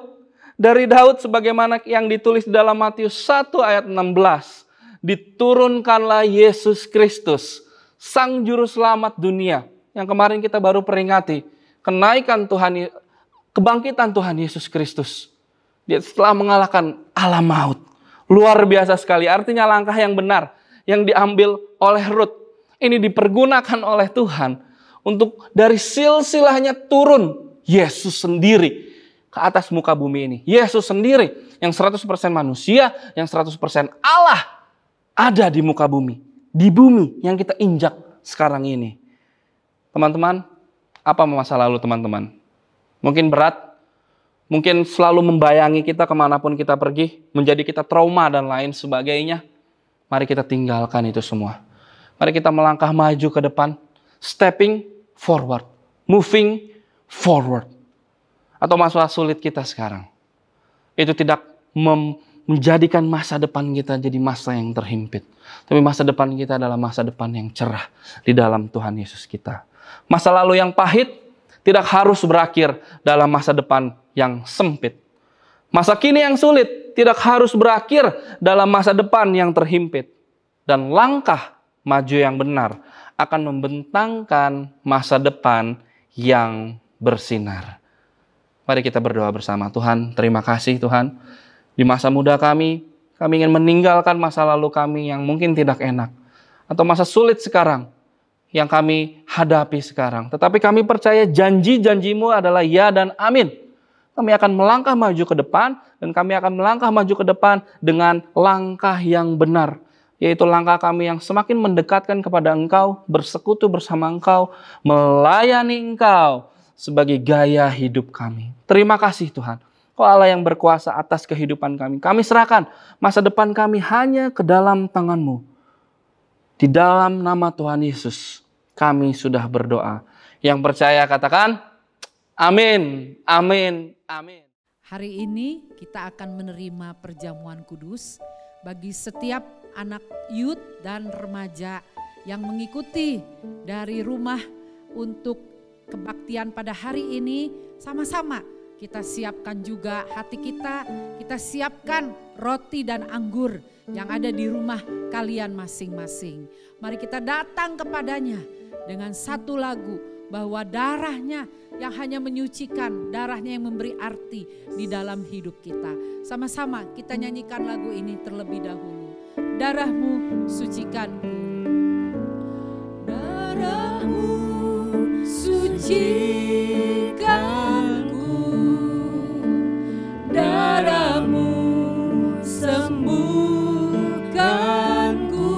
Dari Daud sebagaimana yang ditulis dalam Matius 1 ayat 16. Diturunkanlah Yesus Kristus, Sang Juru Selamat dunia. Yang kemarin kita baru peringati. Kebangkitan Tuhan Yesus Kristus. Dia setelah mengalahkan alam maut. Luar biasa sekali. Artinya langkah yang benar yang diambil oleh Rut. Ini dipergunakan oleh Tuhan. Untuk dari silsilahnya turun Yesus sendiri ke atas muka bumi ini. Yesus sendiri yang 100% manusia, yang 100% Allah ada di muka bumi. Di bumi yang kita injak sekarang ini. Teman-teman, apa masa lalu teman-teman? Mungkin berat, mungkin selalu membayangi kita kemanapun kita pergi, menjadi kita trauma dan lain sebagainya. Mari kita tinggalkan itu semua. Mari kita melangkah maju ke depan, stepping forward, moving forward. Atau masalah sulit kita sekarang, itu tidak menjadikan masa depan kita jadi masa yang terhimpit. Tapi masa depan kita adalah masa depan yang cerah di dalam Tuhan Yesus kita. Masa lalu yang pahit tidak harus berakhir dalam masa depan yang sempit. Masa kini yang sulit tidak harus berakhir dalam masa depan yang terhimpit. Dan langkah maju yang benar akan membentangkan masa depan yang bersinar. Mari kita berdoa bersama. Tuhan, terima kasih Tuhan. Di masa muda kami ingin meninggalkan masa lalu kami yang mungkin tidak enak. Atau masa sulit sekarang yang kami hadapi sekarang. Tetapi kami percaya janji-janjimu adalah ya dan amin. Kami akan melangkah maju ke depan. Dan kami akan melangkah maju ke depan dengan langkah yang benar. Yaitu langkah kami yang semakin mendekatkan kepada Engkau, bersekutu bersama Engkau, melayani Engkau sebagai gaya hidup kami. Terima kasih Tuhan. Kau Allah yang berkuasa atas kehidupan kami. Kami serahkan masa depan kami hanya ke dalam tangan-Mu. Di dalam nama Tuhan Yesus, kami sudah berdoa. Yang percaya katakan, amin, amin, amin. Hari ini kita akan menerima perjamuan kudus bagi setiap anak youth dan remaja yang mengikuti dari rumah untuk kebaktian pada hari ini. Sama-sama kita siapkan juga hati kita siapkan roti dan anggur yang ada di rumah kalian masing-masing. Mari kita datang kepadanya dengan satu lagu bahwa darahnya yang hanya menyucikan, darahnya yang memberi arti di dalam hidup kita. Sama-sama kita nyanyikan lagu ini terlebih dahulu. Darahmu sucikanku. Darahmu sucikanku, darahmu sembuhkanku,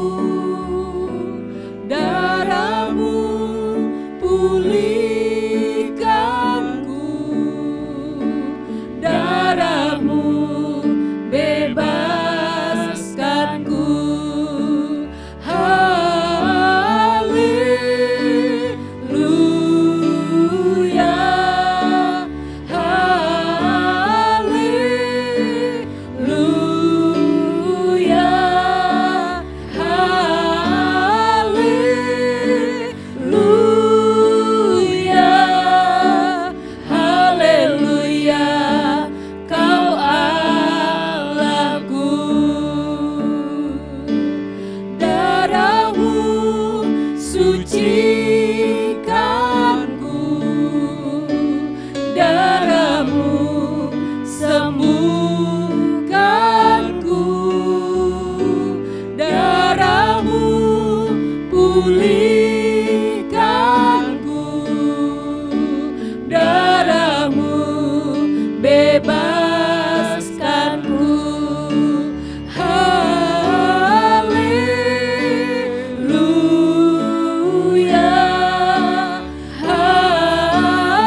darahmu pulihkanku, darahmu bebaskanku. Haleluya, haleluya, haleluya, haleluya, Kau Allahku. Darahmu sucikanku, darahmu sembuhkanku, darahmu pulihkanku, darahmu bebaskanku. Haleluya, haleluya,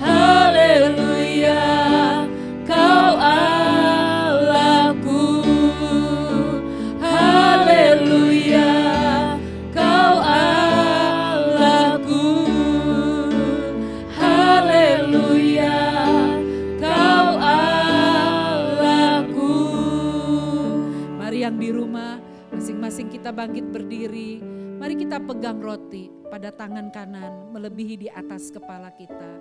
haleluya, haleluya, Kau Allahku. Haleluya, Kau Allahku. Haleluya, Kau Allahku. Mari yang di rumah, masing-masing kita bangkit berdiri. Mari kita pegang roti pada tangan kanan, melebihi di atas kepala kita.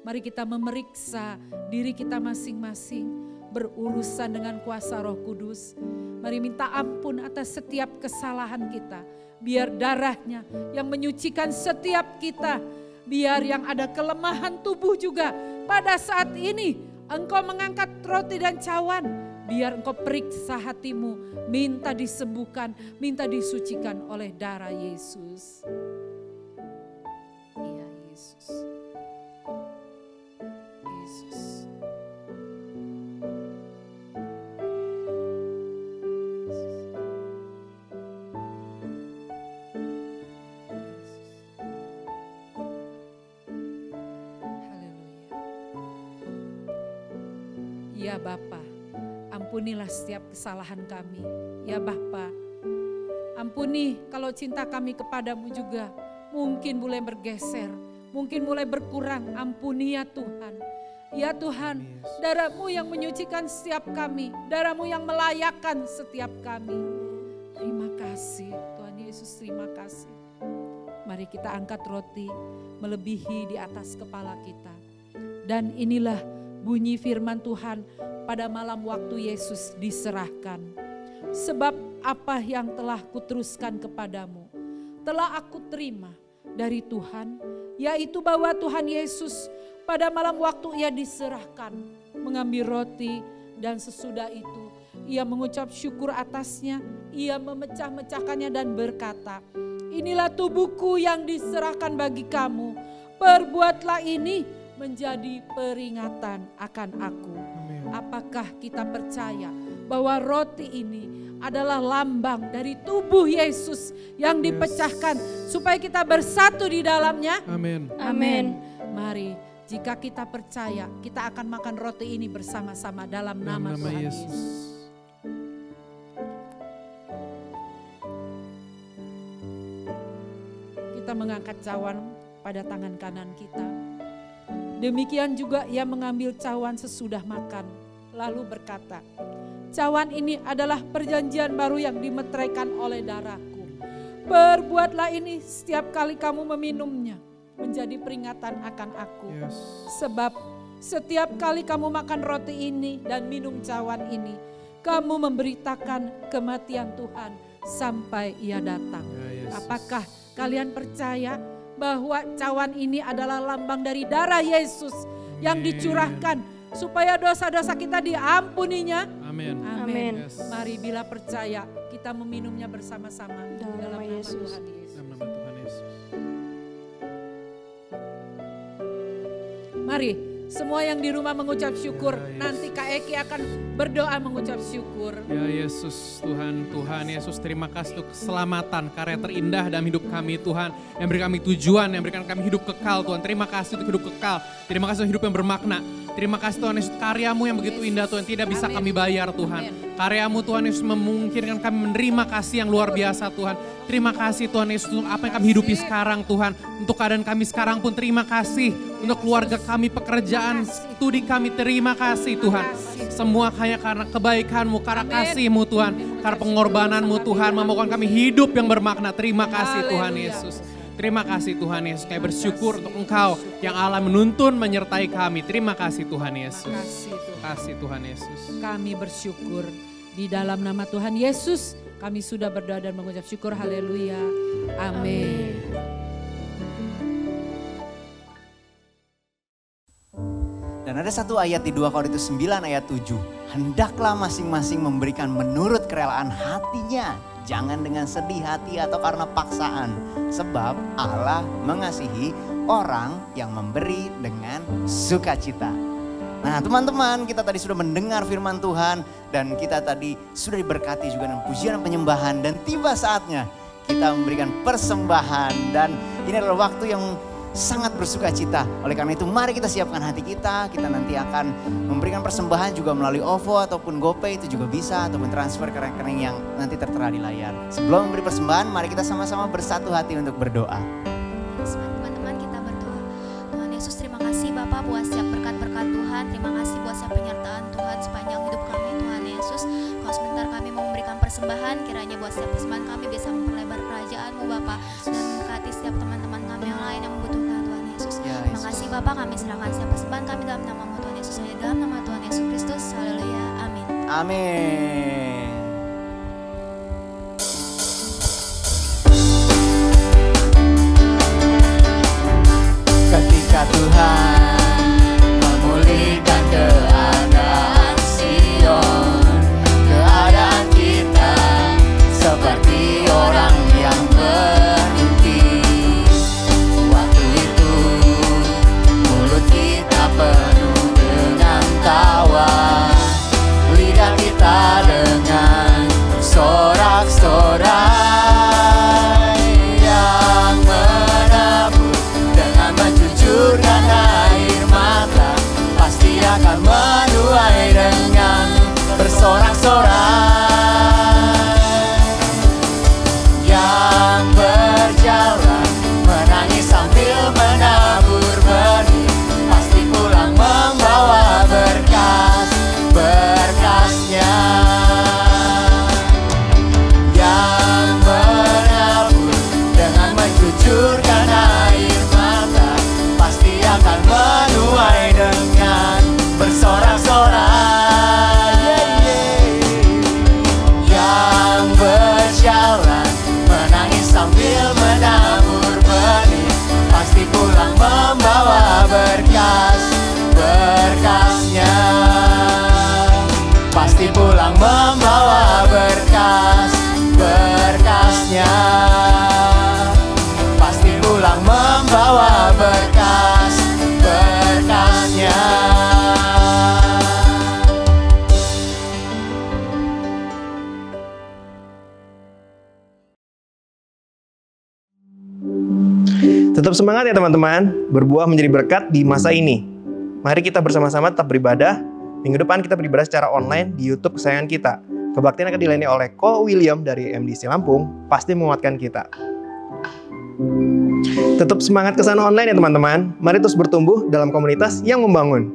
Mari kita memeriksa diri kita masing-masing, berurusan dengan kuasa Roh Kudus. Mari minta ampun atas setiap kesalahan kita. Biar darahnya yang menyucikan setiap kita. Biar yang ada kelemahan tubuh juga pada saat ini engkau mengangkat roti dan cawan. Biar engkau periksa hatimu, minta disembuhkan, minta disucikan oleh darah Yesus. Iya Yesus. Yesus. Ya Bapa, ampunilah setiap kesalahan kami. Ya Bapa, ampuni kalau cinta kami kepadamu juga mungkin mulai bergeser, mungkin mulai berkurang. Ampuni ya Tuhan. Ya Tuhan, darah-Mu yang menyucikan setiap kami, darah-Mu yang melayakkan setiap kami. Terima kasih Tuhan Yesus, terima kasih. Mari kita angkat roti melebihi di atas kepala kita. Dan inilah bunyi firman Tuhan pada malam waktu Yesus diserahkan. Sebab apa yang telah kuteruskan kepadamu, telah aku terima dari Tuhan, yaitu bahwa Tuhan Yesus pada malam waktu ia diserahkan, mengambil roti dan sesudah itu ia mengucap syukur atasnya, ia memecah-mecahkannya dan berkata, inilah tubuhku yang diserahkan bagi kamu, perbuatlah ini menjadi peringatan akan aku. Apakah kita percaya bahwa roti ini adalah lambang dari tubuh Yesus yang dipecahkan supaya kita bersatu di dalamnya? Amin. Amin. Mari, jika kita percaya, kita akan makan roti ini bersama-sama dalam nama Tuhan Yesus. Kita mengangkat cawan pada tangan kanan kita. Demikian juga ia mengambil cawan sesudah makan, lalu berkata, cawan ini adalah perjanjian baru yang dimeteraikan oleh darahku. Perbuatlah ini setiap kali kamu meminumnya, menjadi peringatan akan aku. Sebab setiap kali kamu makan roti ini dan minum cawan ini, kamu memberitakan kematian Tuhan sampai ia datang. Apakah kalian percaya bahwa cawan ini adalah lambang dari darah Yesus yang dicurahkan supaya dosa-dosa kita diampuninya. Amin. Amin. Yes. Mari bila percaya kita meminumnya bersama-sama dalam nama Yesus. Tuhan Yesus. Dalam nama Tuhan Yesus. Mari semua yang di rumah mengucap syukur. Ya, Yesus. Nanti Kak Eki akan berdoa mengucap syukur. Ya Yesus, Tuhan Yesus, terima kasih untuk keselamatan, karya terindah dalam hidup kami Tuhan. Yang beri kami tujuan, yang berikan kami hidup kekal Tuhan. Terima kasih untuk hidup kekal. Terima kasih untuk hidup yang bermakna. Terima kasih Tuhan Yesus, karyamu yang begitu indah Tuhan, tidak bisa Amin. kami bayar Tuhan. Amin. Karyamu Tuhan Yesus memungkinkan kami menerima kasih yang luar biasa Tuhan. Terima kasih Tuhan Yesus untuk apa yang kami hidupi sekarang Tuhan. Untuk keadaan kami sekarang pun terima kasih. Untuk keluarga kami, pekerjaan, studi kami, terima kasih Tuhan. Semua hanya karena kebaikan-Mu, karena kasih-Mu Tuhan. Karena pengorbanan-Mu Tuhan, membuat kami hidup yang bermakna. Terima kasih Tuhan Haleluya. Yesus. Terima kasih Tuhan Yesus, kami bersyukur untuk Engkau yang Allah menuntun menyertai kami. Terima kasih Tuhan Yesus. Kasih Tuhan. Kasih Tuhan Yesus. Kami bersyukur di dalam nama Tuhan Yesus. Kami sudah berdoa dan mengucap syukur. Haleluya. Amin. Dan ada satu ayat di 2 Korintus 9 ayat 7. Hendaklah masing-masing memberikan menurut kerelaan hatinya. Jangan dengan sedih hati atau karena paksaan. Sebab Allah mengasihi orang yang memberi dengan sukacita. Nah teman-teman, kita tadi sudah mendengar firman Tuhan. Dan kita tadi sudah diberkati juga dengan pujian dan penyembahan. Dan tiba saatnya kita memberikan persembahan. Dan ini adalah waktu yang sangat bersuka cita. Oleh karena itu mari kita siapkan hati kita. Kita nanti akan memberikan persembahan juga melalui OVO ataupun GoPay, itu juga bisa. Ataupun transfer ke rekening yang nanti tertera di layar. Sebelum memberi persembahan, mari kita sama-sama bersatu hati untuk berdoa. Teman-teman, kita berdoa. Tuhan Yesus, terima kasih Bapak buat setiap berkat-berkat Tuhan. Terima kasih buat setiap penyertaan Tuhan sepanjang hidup kami Tuhan Yesus. Kalau sebentar kami mau memberikan persembahan, kiranya buat setiap persembahan kami bisa memperlebar kerajaan-Mu Bapak. Dan memberkati setiap teman-teman kami yang lain yang membutuhkan Tuhan Yesus. Terima kasih Bapak, kami serahkan setiap persembahan kami dalam nama-Mu Tuhan Yesus. Hanya dalam nama Tuhan Yesus Kristus. Haleluya. Amin. Amin. Ketika Tuhan memulihkan keadaan Sion, keadaan kita seperti orang yang bermimpi. Waktu itu mulut kita penuh dengan tawa, lidah kita dengan sorak-sorai yang menabur dengan mencucurkan air mata, pasti akan menuai dengan bersorak-sorai. Yang berjalan menangis sambil menabur benih, pasti pulang membawa berkas-berkasnya. Yang menabur dengan mencucurkan air mata, pasti akan menuai dengan bersorak-sorai. Yang berjalan menangis sambil menabur benih, pasti pulang membawa berkas-berkasnya. Pasti pulang membawa berkas-berkasnya. Pasti pulang membawa berkas-berkasnya. Tetap semangat ya teman-teman, berbuah menjadi berkat di masa ini. Mari kita bersama-sama tetap beribadah. Minggu depan kita beribadah secara online di YouTube kesayangan kita. Kebaktian akan dilayani oleh Ko William dari MDC Lampung, pasti menguatkan kita. Tetap semangat kesana online ya teman-teman. Mari terus bertumbuh dalam komunitas yang membangun.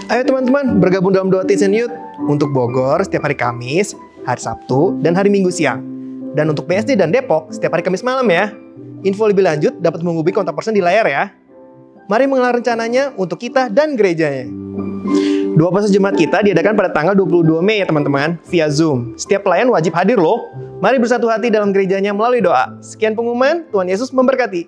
Ayo teman-teman, bergabung dalam doa Teens and Youth untuk Bogor setiap hari Kamis, hari Sabtu, dan hari Minggu siang. Dan untuk BSD dan Depok setiap hari Kamis malam ya. Info lebih lanjut dapat menghubungi kontak person di layar ya. Mari mengenal rencananya untuk kita dan gerejanya. Doa puasa jemaat kita diadakan pada tanggal 22 Mei ya teman-teman, via Zoom. Setiap pelayan wajib hadir loh. Mari bersatu hati dalam gerejanya melalui doa. Sekian pengumuman, Tuhan Yesus memberkati.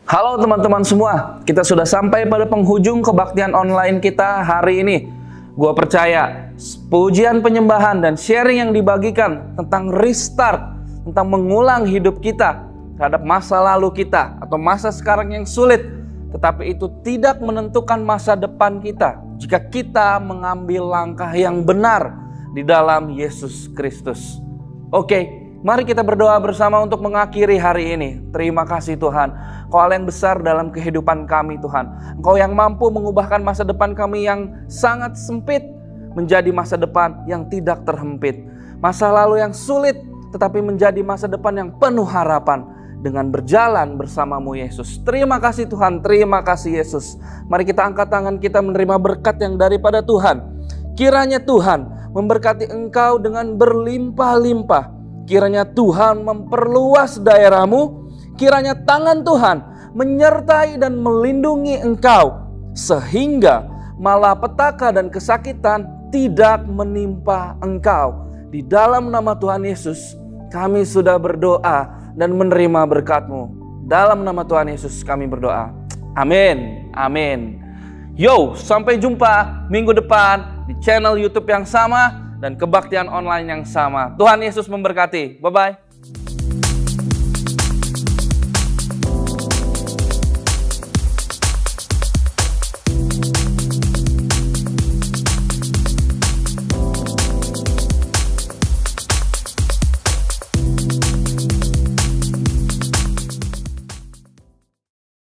Halo teman-teman semua, kita sudah sampai pada penghujung kebaktian online kita hari ini. Gua percaya pujian, penyembahan, dan sharing yang dibagikan tentang restart, tentang mengulang hidup kita terhadap masa lalu kita atau masa sekarang yang sulit, tetapi itu tidak menentukan masa depan kita jika kita mengambil langkah yang benar di dalam Yesus Kristus. Oke, mari kita berdoa bersama untuk mengakhiri hari ini. Terima kasih Tuhan, Kau Allah yang besar dalam kehidupan kami Tuhan. Engkau yang mampu mengubahkan masa depan kami yang sangat sempit menjadi masa depan yang tidak terhempit. Masa lalu yang sulit tetapi menjadi masa depan yang penuh harapan dengan berjalan bersama-Mu Yesus. Terima kasih Tuhan, terima kasih Yesus. Mari kita angkat tangan kita menerima berkat yang daripada Tuhan. Kiranya Tuhan memberkati engkau dengan berlimpah-limpah. Kiranya Tuhan memperluas daerahmu. Kiranya tangan Tuhan menyertai dan melindungi engkau, sehingga malapetaka dan kesakitan tidak menimpa engkau. Di dalam nama Tuhan Yesus, kami sudah berdoa dan menerima berkat-Mu. Dalam nama Tuhan Yesus kami berdoa. Amin. Amin. Yo, sampai jumpa minggu depan di channel YouTube yang sama dan kebaktian online yang sama. Tuhan Yesus memberkati. Bye-bye.